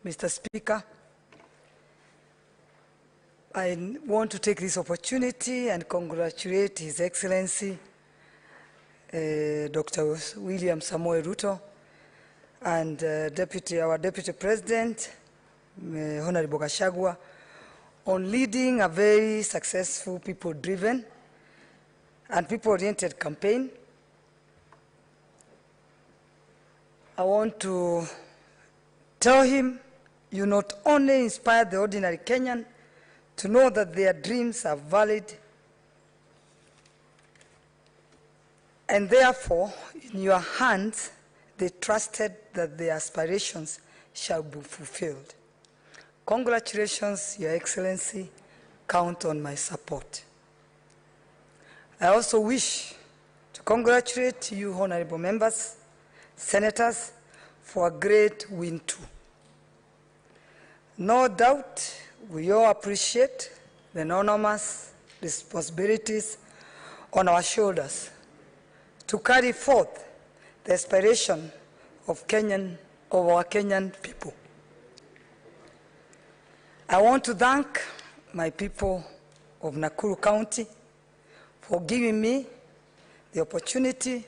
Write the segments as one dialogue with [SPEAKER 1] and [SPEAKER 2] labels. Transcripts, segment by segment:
[SPEAKER 1] Mr. Speaker, I want to take this opportunity and congratulate His Excellency Dr. William Samoei Ruto and our Deputy President, Honorable Gachagua, on leading a very successful, people-driven and people-oriented campaign. I want to tell him, you not only inspire the ordinary Kenyan to know that their dreams are valid, and therefore, in your hands, they trusted that their aspirations shall be fulfilled. Congratulations, Your Excellency. Count on my support. I also wish to congratulate you, honorable members, senators, for a great win too. No doubt, we all appreciate the enormous responsibilities on our shoulders to carry forth the aspiration of our Kenyan people. I want to thank my people of Nakuru County for giving me the opportunity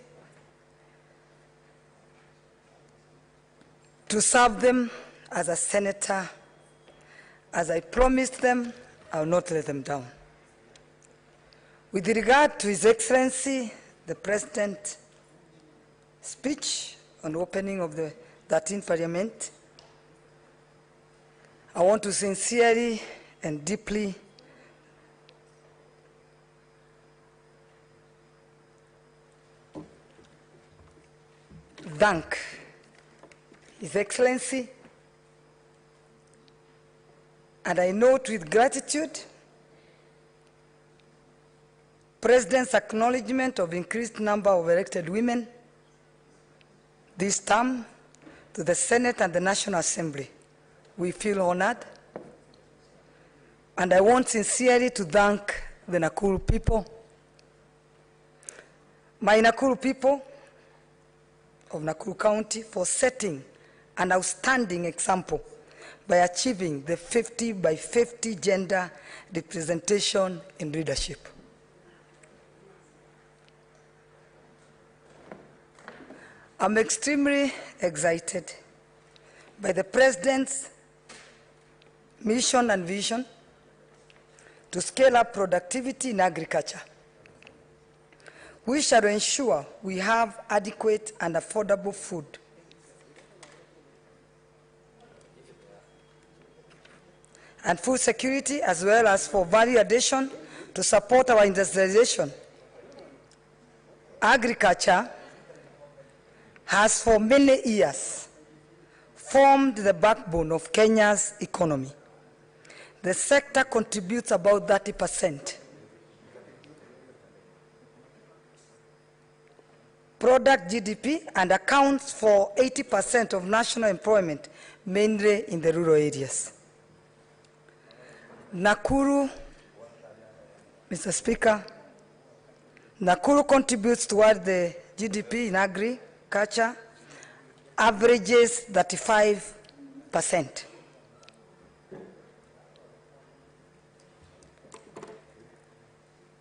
[SPEAKER 1] to serve them as a senator. As I promised them, I will not let them down. With regard to His Excellency, the President's speech on the opening of the 13th Parliament, I want to sincerely and deeply thank His Excellency, and I note with gratitude President's acknowledgement of increased number of elected women this term to the Senate and the National Assembly. We feel honored, and I want sincerely to thank the Nakuru people, my Nakuru people of Nakuru County, for setting an outstanding example by achieving the 50-by-50 gender representation in leadership. I'm extremely excited by the President's mission and vision to scale up productivity in agriculture. We shall ensure we have adequate and affordable food and food security, as well as for value addition to support our industrialization. Agriculture has for many years formed the backbone of Kenya's economy. The sector contributes about 30% product GDP and accounts for 80% of national employment, mainly in the rural areas. Nakuru, Mr. Speaker, Nakuru contributes toward the GDP in agriculture, averages 35%.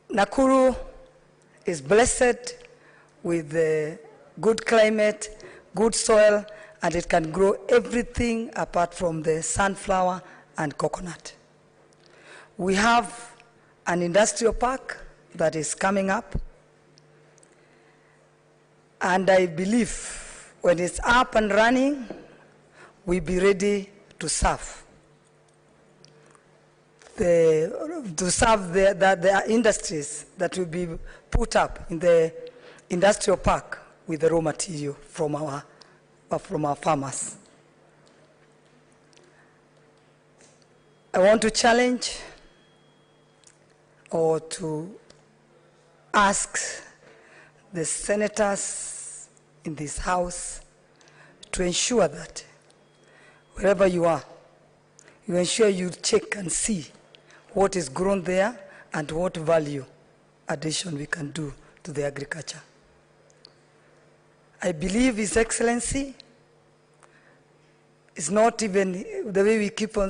[SPEAKER 1] Nakuru is blessed with good climate, good soil, and it can grow everything apart from the sunflower and coconut. We have an industrial park that is coming up, and I believe when it's up and running, we'll be ready to serve. The industries that will be put up in the industrial park with the raw material from our farmers. I want to challenge or to ask the senators in this House to ensure that wherever you are, you ensure you check and see what is grown there and what value addition we can do to the agriculture. I believe His Excellency It's not even the way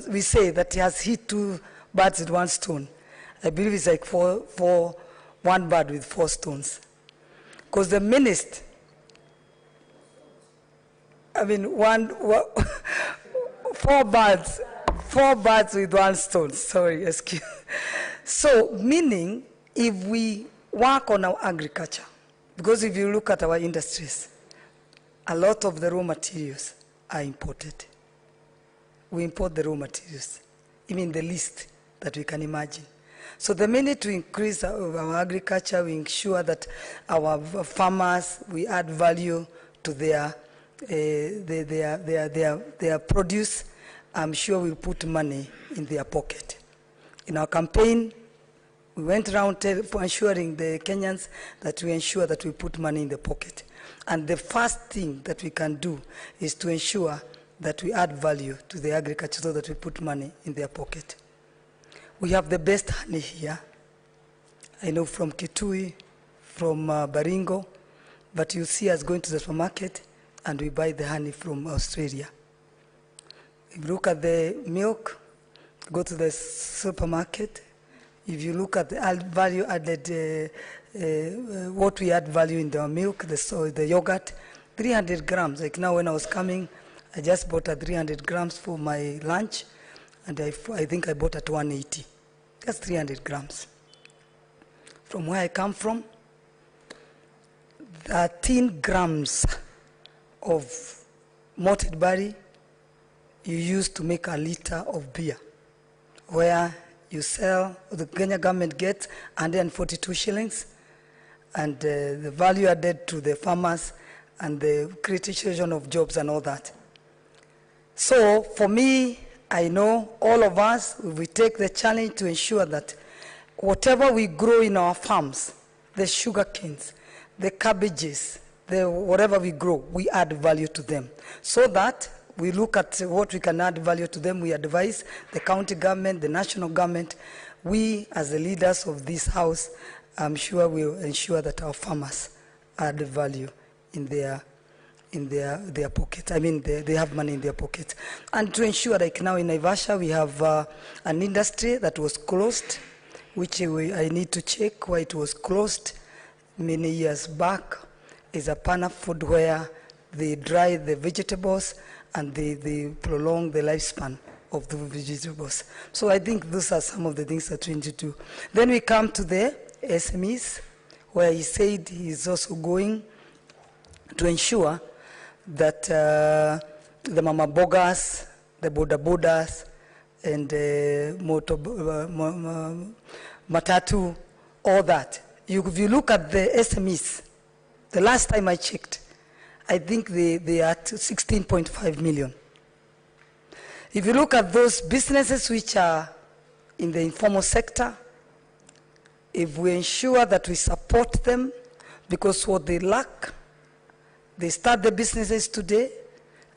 [SPEAKER 1] we say that he has hit 2 birds with 1 stone. I believe it's like 1 bird with 4 stones. Because the minute, I mean, 4 birds with 1 stone, sorry, excuse. So, meaning, if we work on our agriculture, because if you look at our industries, a lot of the raw materials are imported. We import the raw materials, even the least that we can imagine. So the minute we increase our agriculture, we ensure that our farmers, we add value to their produce, I'm sure we'll put money in their pocket. In our campaign, we went around ensuring the Kenyans that we ensure that we put money in the pocket. And the first thing that we can do is to ensure that we add value to the agriculture so that we put money in their pocket. We have the best honey here. I know from Kitui, from Baringo, but you see us going to the supermarket and we buy the honey from Australia. If you look at the milk, go to the supermarket. If you look at the value added, what we add value in the milk, the yogurt, 300 grams. Like now when I was coming, I just bought 300 grams for my lunch, and I think I bought at 180. That's 300 grams. From where I come from, 13 grams of malted barley you use to make a liter of beer, where you sell, the Kenya government gets 142 shillings, and the value added to the farmers and the creation of jobs and all that. So for me, I know all of us, we take the challenge to ensure that whatever we grow in our farms, the sugar canes, the cabbages, whatever we grow, we add value to them. So that we look at what we can add value to them. We advise the county government, the national government. We, as the leaders of this house, I'm sure will ensure that our farmers add value in their pocket. I mean, they have money in their pocket. And to ensure, like now in Naivasha, we have an industry that was closed, which I need to check why it was closed many years back. Is a Pana food where they dry the vegetables and they prolong the lifespan of the vegetables. So I think those are some of the things that we need to do. Then we come to the SMEs, where he said he's also going to ensure that the mama bogas, the boda bodas, and matatu, all that. If you look at the SMEs, the last time I checked, I think they are at 16.5 million. If you look at those businesses which are in the informal sector, if we ensure that we support them, because what they lack, they start their businesses today,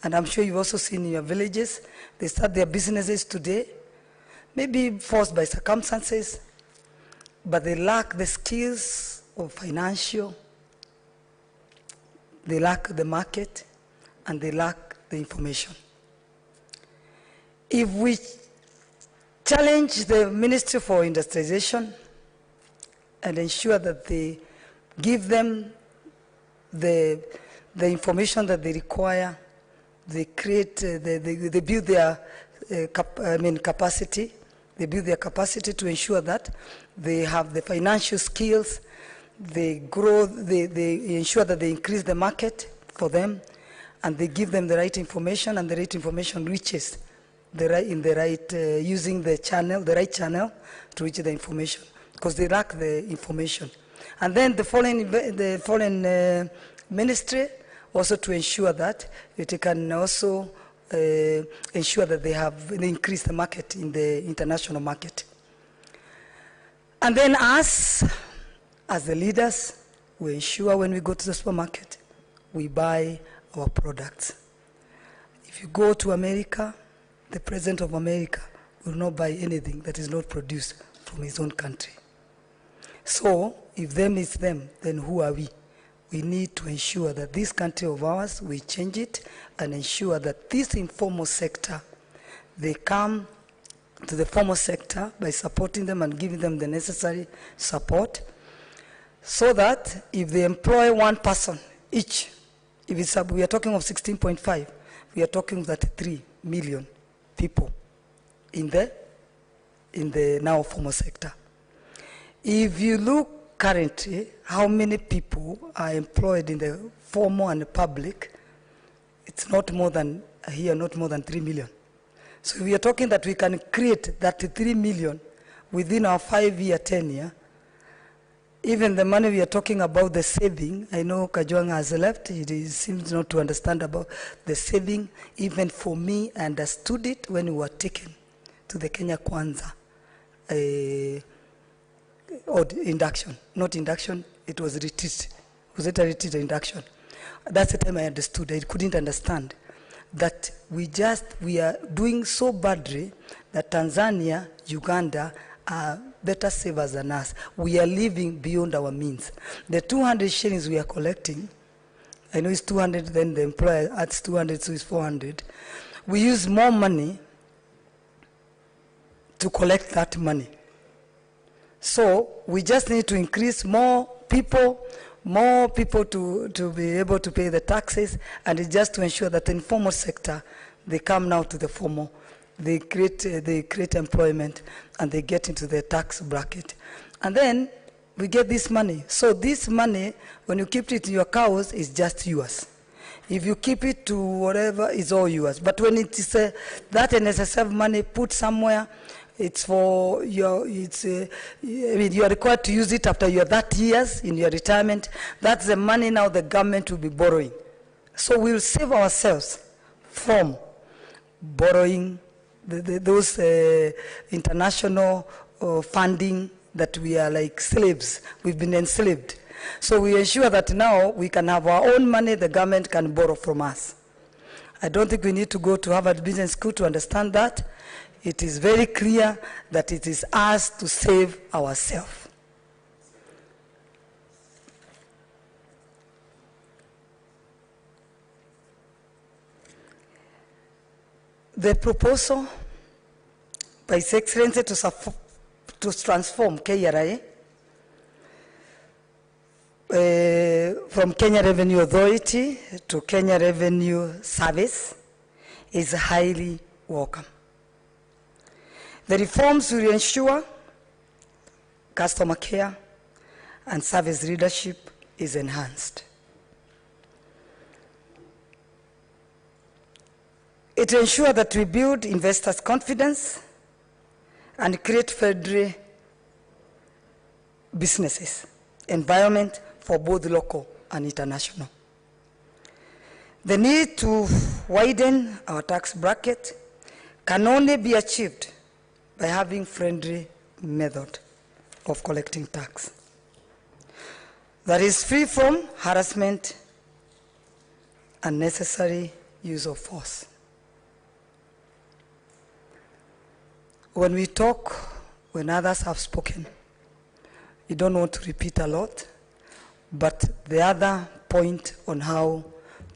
[SPEAKER 1] and I'm sure you've also seen in your villages, they start their businesses today, maybe forced by circumstances, but they lack the skills of financial, they lack the market, and they lack the information. If we challenge the Ministry for Industrialization and ensure that they give them the information that they require, they create, they build their capacity. They build their capacity to ensure that they have the financial skills, they grow, they ensure that they increase the market for them, and they give them the right information, and the right information reaches using the right channel to reach the information, because they lack the information. And then the foreign ministry also to ensure that it can also ensure that they increase the market in the international market. And then us, as the leaders, we ensure when we go to the supermarket, we buy our products. If you go to America, the President of America will not buy anything that is not produced from his own country. So, if them is them, then who are we? we need to ensure that this country of ours, we change it and ensure that this informal sector, they come to the formal sector by supporting them and giving them the necessary support, so that if they employ one person each, if it's, we are talking of 16.5, we are talking 33 million people in the now formal sector. If you look currently how many people are employed in the formal and the public, it's not more than, here, not more than 3 million. So we are talking that we can create 33 million within our 5-year tenure. Even the money we are talking about, the saving, I know Kajwang has left, he seems not to understand about the saving. Even for me, I understood it when we were taken to the Kenya Kwanza or induction. Not induction, it was retreat. Was it a retreat or induction? That's the time I understood. I couldn't understand that we are doing so badly that Tanzania, Uganda are better savers than us. We are living beyond our means. The 200 shillings we are collecting, I know it's 200, then the employer adds 200, so it's 400. We use more money to collect that money. So we just need to increase more people to be able to pay the taxes, and it's just to ensure that the informal sector, they come now to the formal, they create employment, and they get into the tax bracket. And then we get this money. So this money, when you keep it in your cows, is just yours. If you keep it to whatever, it's all yours. But when it is that NSSF money put somewhere, it's for your, I mean, you are required to use it after your 30 years in your retirement. That's the money now the government will be borrowing. So we'll save ourselves from borrowing those international funding that we are like slaves. We've been enslaved. So we ensure that now we can have our own money, the government can borrow from us. I don't think we need to go to Harvard Business School to understand that. It is very clear that it is us to save ourselves. The proposal by His Excellency to transform KRA from Kenya Revenue Authority to Kenya Revenue Service is highly welcome. The reforms will ensure customer care and service leadership is enhanced. It will ensure that we build investors' confidence and create friendly businesses environment for both local and international. The need to widen our tax bracket can only be achieved by having friendly method of collecting tax that is free from harassment and necessary use of force. When we talk, when others have spoken, you don't want to repeat a lot, but the other point on how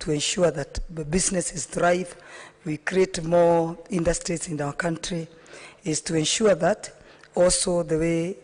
[SPEAKER 1] to ensure that the businesses thrive, we create more industries in our country, is to ensure that also the way